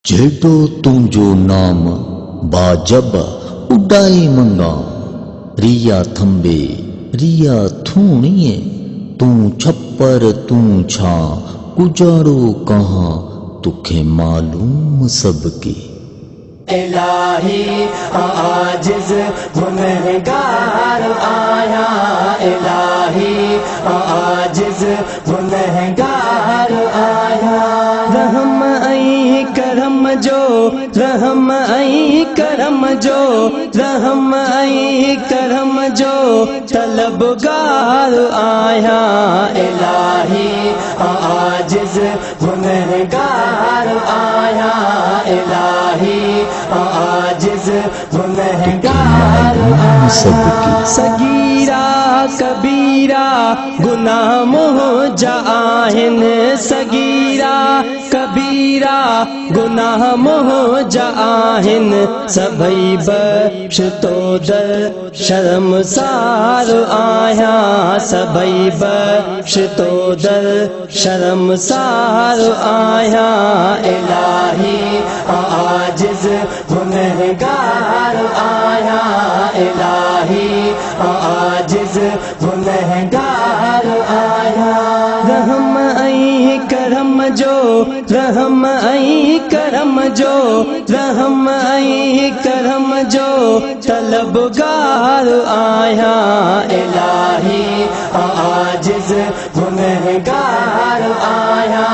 जेडो तुंहिंजो नाम बाजब उॾाए मंगा रिया थंबे रिया थूणीअ तूं छप्पर तूं छा गुजारो कहाँ तुखे मालूम सबके। इलाही आजिज़ गुनहगार आया, इलाही आजिज़ गुनहगार आया। रहम आई करम जो, रहम आई करम जो, रहम आई करम जो तलबगार आया। इलाही आजिज़ गुनहगार आया, इलाही आजिज़ गुनहगार आया। सगीरा कबीरा गुनाह मुंहिंजा आहिनि, सगीरा कबीरा गुनाह मुंहिंजा आहिनि। सभई बख्श तो दर शर्मसार आया, सभई बख्श तो दर शर्मसार आया। इलाही आजिज़ गुनहगार आया, इलाही आजिज़ गुनहगार आया। रहम आई करम जो, रहम आई करम जो, रहम आई करम जो तलबगार आया। इलाही आजिज़ गुनहगार आया,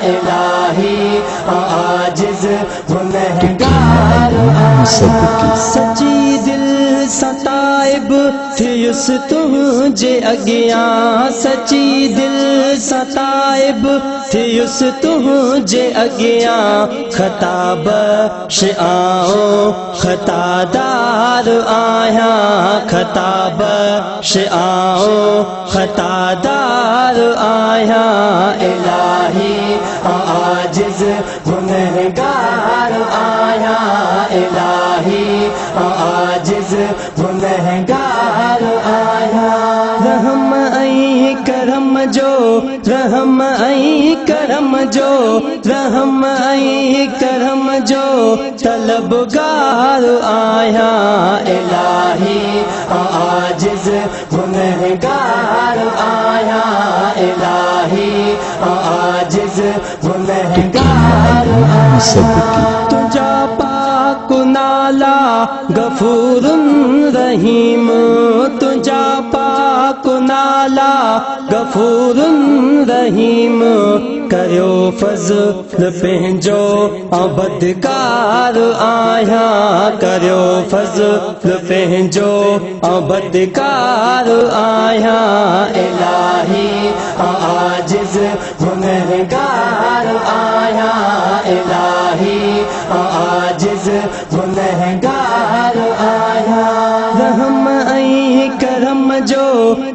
इलाही आजिज़ गुनहगार आया। सची दिल सताइब थियुस तुझे अगियां, सची दिल सताइब थियुस तुझे अगियां। खताब शिआओ खतादार आया, खताब शिआओ खतादार आया। इलाही आजिज़ गुनहगार आया, इलाही आजिज़ गुनहगार आया। रहम आई करम जो, रहम आई करम जो, रहम आई करम जो तलबगार आया। इलाही आजिज़ गुनहगार आया, इलाही आजिज़ गुनहगार आया। तुझा पाक नाला गफूरुन रहीम, तुझा पाक नाला गफूरुन रहीम। कयो फज़ल पंहिंजो अबदकार आया, कयो फज़ल पंहिंजो अबदकार आया। इलाही आजिज़ गुनहगार आया, इलाही आजिज़ गुनहगार आया। रहम आई करम जो,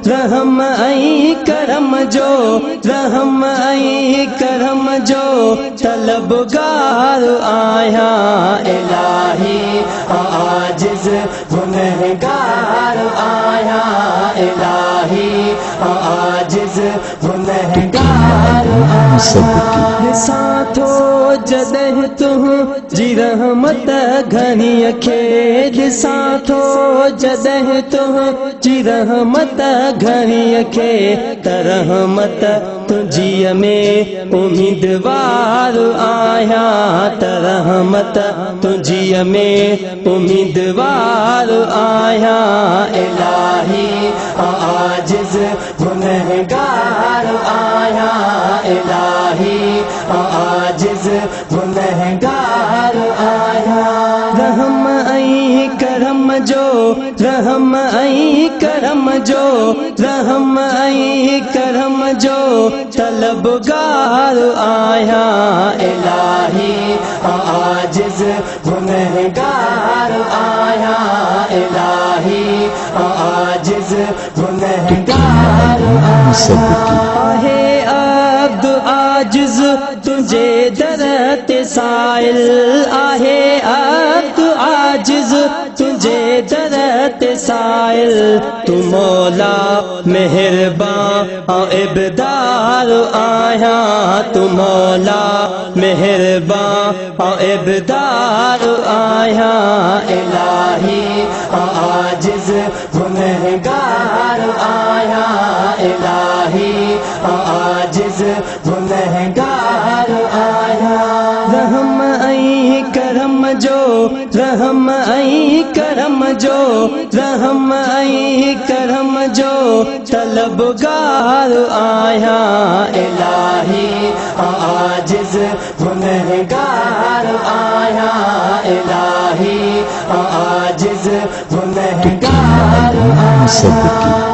रहम आई करम जो, रहम आई करम जो तलबगार आया। इलाही आजिज़ गुनहगार आया, इलाही आजिज़ गुनहगार आया। साथो जदह तुझी रहमत घणी खे, ॾिसां थो जदह तुझी रहमत घणी खे। त रहमत तुझीअ में उम्मीदवार आया, त रहमत तुझीअ में उम्मीदवार आया। इलाही आजिज़ गुनहगार आया, इलाही आजिज़ गुनहगार आया। रहम आई करम जो, रहम आई करम जो, रहम आई करम जो तलबगार आया। इलाही आजिज़ गुनहगार आया, इलाही आजिज़ गुनहगार आया। आहे अब्द आजिज़ तुझे दर ते साइल, आहे अब्द आजिज़ तुझे दर ते साइल। तू मौला मेहरबान इबदार आया तू मौला मेहरबान इबदार आया इलाही आजिज़ गुनहगार आया इलाही आजिज़ गुनहगार आया रहम आई करम जो रहम आई करम जो रहम आई करम जो तलबगार आया इलाही आजिज़ गुनहगार आया इलाही आजिज़ गुनहगार आया। सबकी